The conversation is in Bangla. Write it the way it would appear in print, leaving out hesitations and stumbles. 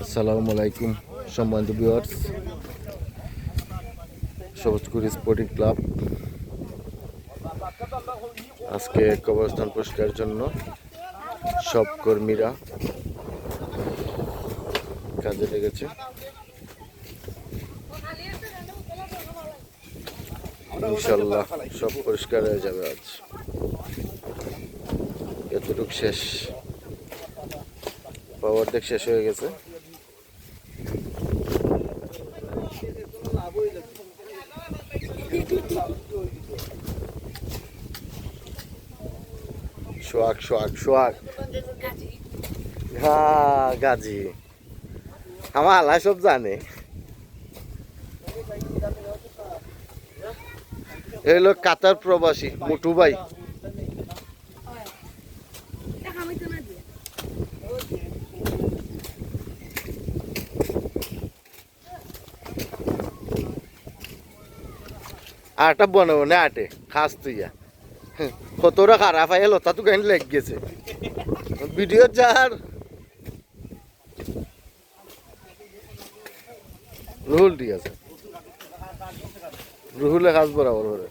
আসসালামু আলাইকুম সম্মানিত ভিউয়ার্স, সবুজকুড়ি স্পোর্টিং ক্লাব আজকে কবরস্থান পরিষ্কারের জন্য সব কর্মীরা কাজে লেগেছে। ইনশাল্লাহ সব পরিষ্কার হয়ে যাবে। আজ এতটুকু শেষ, পাওয়ার দেখ শেষ হয়ে গেছে। সোয়াগ সোয়াগ সোয়াগ, হ্যাঁ গাজী আমার আল্লাহ সব জানে। এই লোক কাতার প্রবাসী মুটু ভাই। আটা বানাবো না আটে খাস তুইয়া কতটা খারাপ হয় লতা তো গাইন লেগ গেছে ভিডিও যার রুহুল ঠিক আছে, রুহুলে কাজ বরাবর করে।